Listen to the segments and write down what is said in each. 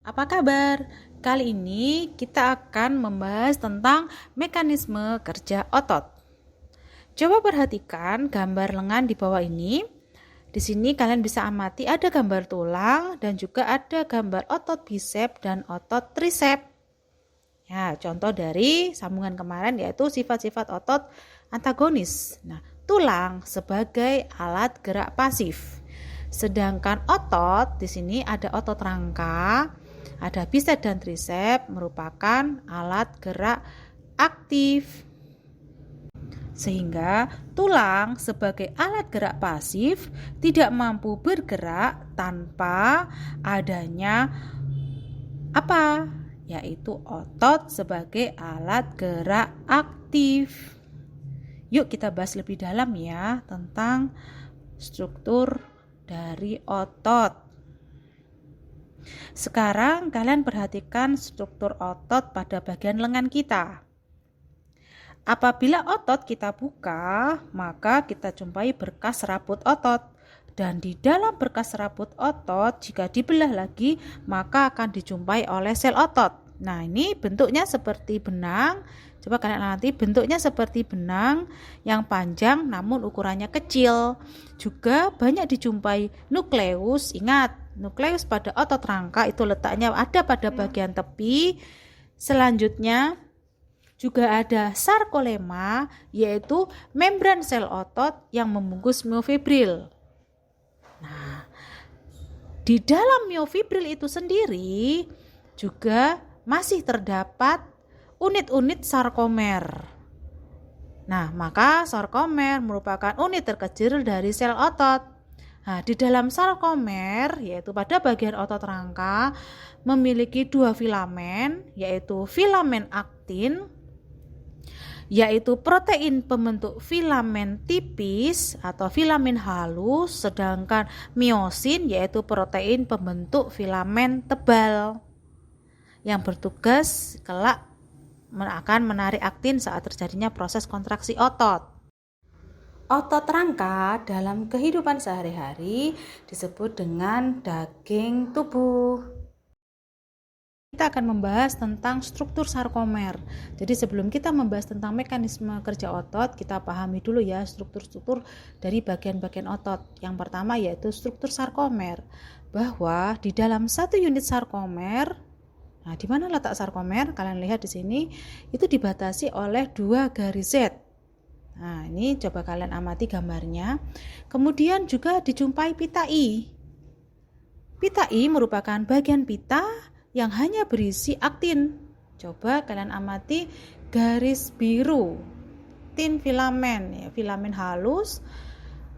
Apa kabar? Kali ini kita akan membahas tentang mekanisme kerja otot. Coba perhatikan gambar lengan di bawah ini. Di sini kalian bisa amati ada gambar tulang dan juga ada gambar otot bisep dan otot trisep. Ya, contoh dari sambungan kemarin yaitu sifat-sifat otot antagonis. Nah, tulang sebagai alat gerak pasif. Sedangkan otot di sini ada otot rangka, ada bisep dan trisep merupakan alat gerak aktif. Sehingga tulang sebagai alat gerak pasif tidak mampu bergerak tanpa adanya apa? Yaitu otot sebagai alat gerak aktif. Yuk kita bahas lebih dalam ya tentang struktur dari otot. Sekarang kalian perhatikan struktur otot pada bagian lengan kita. Apabila otot kita buka, maka kita jumpai berkas serabut otot. Dan di dalam berkas serabut otot, jika dibelah lagi, maka akan dijumpai oleh sel otot. Nah, ini bentuknya seperti benang. Coba kalian amati, bentuknya seperti benang yang panjang namun ukurannya kecil. Juga banyak dijumpai nukleus. Ingat, nukleus pada otot rangka itu letaknya ada pada bagian tepi. Selanjutnya juga ada sarkolema, yaitu membran sel otot yang membungkus miofibril. Nah, di dalam miofibril itu sendiri juga masih terdapat unit-unit sarkomer. Nah, maka sarkomer merupakan unit terkecil dari sel otot. Nah, di dalam sarkomer, yaitu pada bagian otot rangka, memiliki dua filamen, yaitu filamen aktin, yaitu protein pembentuk filamen tipis atau filamen halus, sedangkan miosin yaitu protein pembentuk filamen tebal yang bertugas kelak akan menarik aktin saat terjadinya proses kontraksi otot. Otot rangka dalam kehidupan sehari-hari disebut dengan daging tubuh. Kita akan membahas tentang struktur sarkomer. Jadi sebelum kita membahas tentang mekanisme kerja otot, kita pahami dulu ya struktur-struktur dari bagian-bagian otot. Yang pertama yaitu struktur sarkomer. Bahwa di dalam satu unit sarkomer, nah di mana letak sarkomer? Kalian lihat di sini itu dibatasi oleh dua garis Z. Nah, ini coba kalian amati gambarnya. Kemudian juga dijumpai pita I. Pita I merupakan bagian pita yang hanya berisi aktin. Coba kalian amati garis biru, tin filamen, ya, filamen halus.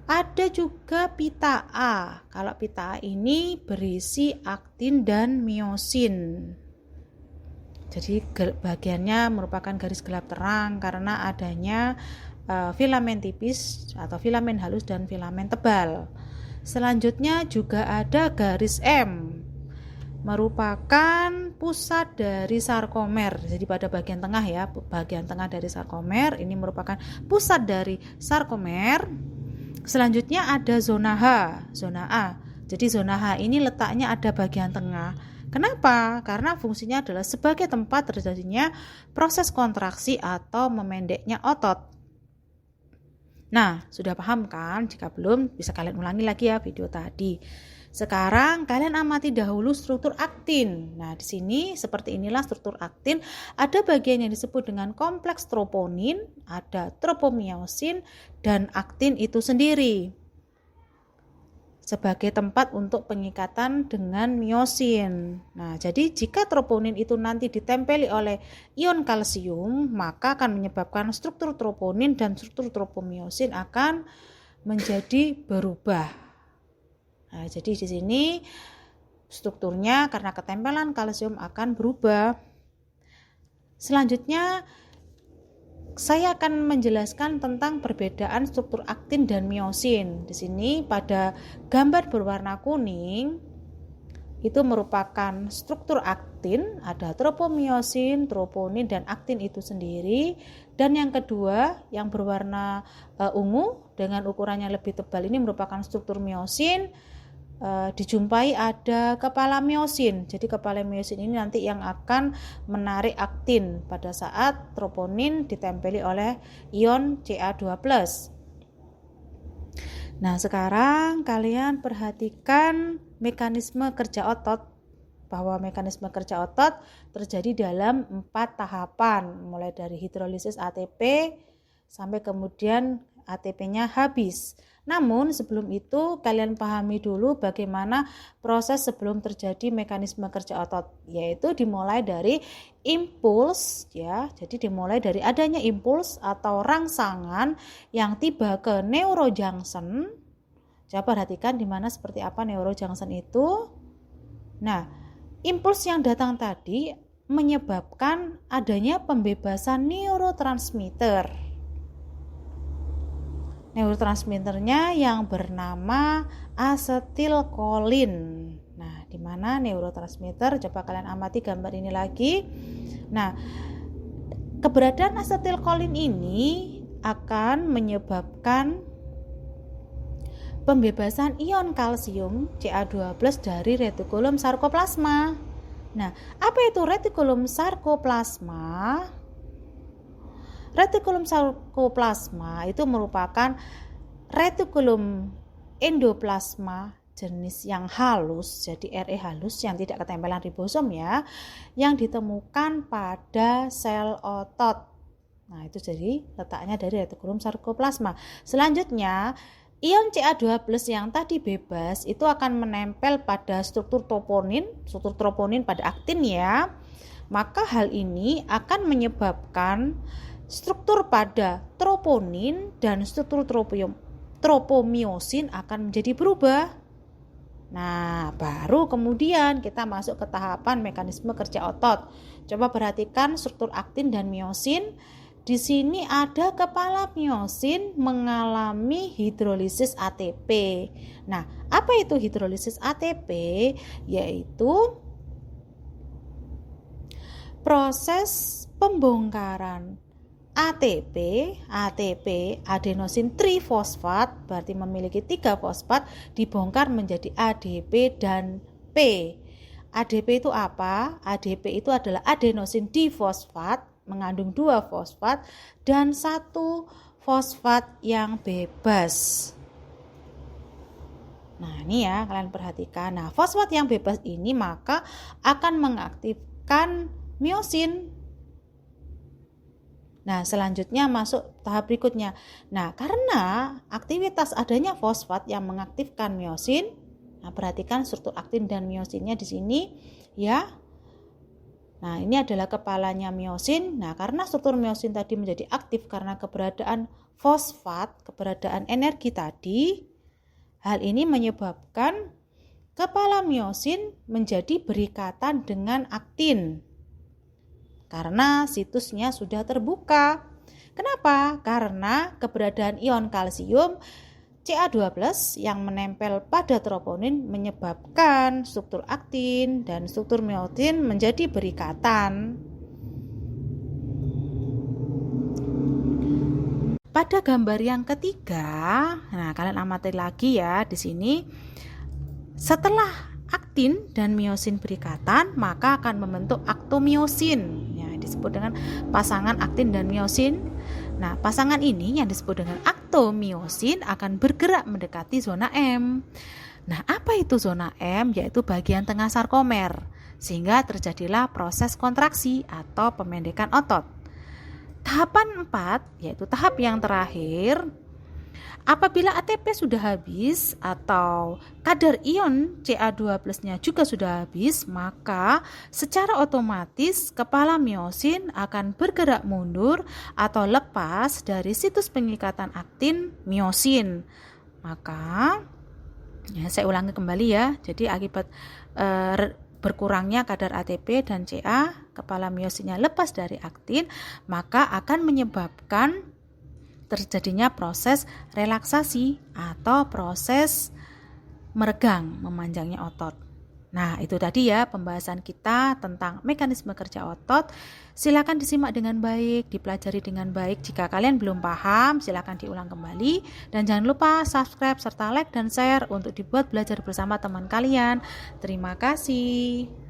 Ada juga pita A. Kalau pita A ini berisi aktin dan miosin. Jadi bagiannya merupakan garis gelap terang karena adanya filamen tipis atau filamen halus dan filamen tebal. Selanjutnya juga ada garis M, merupakan pusat dari sarkomer. Jadi pada bagian tengah ya, bagian tengah dari sarkomer ini merupakan pusat dari sarkomer. Selanjutnya ada zona H, zona A. Jadi zona H ini letaknya ada bagian tengah. Kenapa? Karena fungsinya adalah sebagai tempat terjadinya proses kontraksi atau memendeknya otot. Nah, sudah paham kan? Jika belum, bisa kalian ulangi lagi ya video tadi. Sekarang kalian amati dahulu struktur aktin. Nah, di sini seperti inilah struktur aktin. Ada bagian yang disebut dengan kompleks troponin, ada tropomiosin, dan aktin itu sendiri sebagai tempat untuk pengikatan dengan miosin. Nah, jadi jika troponin itu nanti ditempeli oleh ion kalsium, maka akan menyebabkan struktur troponin dan struktur tropomiosin akan menjadi berubah. Nah, jadi di sini strukturnya karena ketempelan kalsium akan berubah. Selanjutnya saya akan menjelaskan tentang perbedaan struktur aktin dan miosin. Di sini pada gambar berwarna kuning itu merupakan struktur aktin, ada tropomiosin, troponin dan aktin itu sendiri. Dan yang kedua yang berwarna ungu dengan ukurannya lebih tebal ini merupakan struktur miosin. dijumpai ada kepala miosin. Jadi kepala miosin ini nanti yang akan menarik aktin pada saat troponin ditempeli oleh ion Ca2+. Nah, sekarang kalian perhatikan mekanisme kerja otot, bahwa mekanisme kerja otot terjadi dalam 4 tahapan, mulai dari hidrolisis ATP sampai kemudian ATP-nya habis. Namun sebelum itu kalian pahami dulu bagaimana proses sebelum terjadi mekanisme kerja otot, yaitu dimulai dari impuls ya. Jadi dimulai dari adanya impuls atau rangsangan yang tiba ke neurojunction. Coba perhatikan di mana seperti apa neurojunction itu. Nah, impuls yang datang tadi menyebabkan adanya pembebasan neurotransmitter. Neurotransmitternya yang bernama asetilkolin. Nah, di mana neurotransmitter? Coba kalian amati gambar ini lagi. Nah, keberadaan asetilkolin ini akan menyebabkan pembebasan ion kalsium Ca2+ dari retikulum sarkoplasma. Nah, apa itu retikulum sarkoplasma? Retikulum sarkoplasma itu merupakan retikulum endoplasma jenis yang halus, jadi Re halus yang tidak ketempelan ribosom ya, yang ditemukan pada sel otot. Nah, itu jadi letaknya dari retikulum sarkoplasma. Selanjutnya, ion Ca2+ yang tadi bebas itu akan menempel pada struktur troponin pada aktin ya. Maka hal ini akan menyebabkan struktur pada troponin dan struktur tropomiosin akan menjadi berubah. Nah, baru kemudian kita masuk ke tahapan mekanisme kerja otot. Coba perhatikan struktur aktin dan miosin. Di sini ada kepala miosin mengalami hidrolisis ATP. Nah, apa itu hidrolisis ATP? Yaitu proses pembongkaran ATP adenosin trifosfat, berarti memiliki 3 fosfat, dibongkar menjadi ADP dan P. ADP itu apa? ADP itu adalah adenosin difosfat, mengandung 2 fosfat dan 1 fosfat yang bebas. Nah, ini ya kalian perhatikan. Nah, fosfat yang bebas ini maka akan mengaktifkan miosin. Nah, selanjutnya masuk tahap berikutnya. Nah, karena aktivitas adanya fosfat yang mengaktifkan miosin, nah perhatikan struktur aktin dan miosinnya di sini ya. Nah, ini adalah kepalanya miosin. Nah, karena struktur miosin tadi menjadi aktif karena keberadaan fosfat, keberadaan energi tadi, hal ini menyebabkan kepala miosin menjadi berikatan dengan aktin. Karena situsnya sudah terbuka. Kenapa? Karena keberadaan ion kalsium Ca2+ yang menempel pada troponin menyebabkan struktur aktin dan struktur miosin menjadi berikatan. Pada gambar yang ketiga, nah kalian amati lagi ya di sini. Setelah aktin dan miosin berikatan, maka akan membentuk aktomiosin. Ya, disebut dengan pasangan aktin dan miosin. Nah, pasangan ini yang disebut dengan aktomiosin akan bergerak mendekati zona M. Nah, apa itu zona M? Yaitu bagian tengah sarkomer, sehingga terjadilah proses kontraksi atau pemendekan otot. Tahapan 4, yaitu tahap yang terakhir. Apabila ATP sudah habis atau kadar ion Ca2+-nya juga sudah habis, maka secara otomatis kepala miosin akan bergerak mundur atau lepas dari situs pengikatan aktin miosin. Maka ya, saya ulangi kembali ya. Jadi akibat berkurangnya kadar ATP dan Ca, kepala miosinnya lepas dari aktin, maka akan menyebabkan terjadinya proses relaksasi atau proses meregang, memanjangnya otot. Nah, itu tadi ya pembahasan kita tentang mekanisme kerja otot. Silakan disimak dengan baik, dipelajari dengan baik. Jika kalian belum paham, silakan diulang kembali. Dan jangan lupa subscribe serta like dan share untuk dibuat belajar bersama teman kalian. Terima kasih.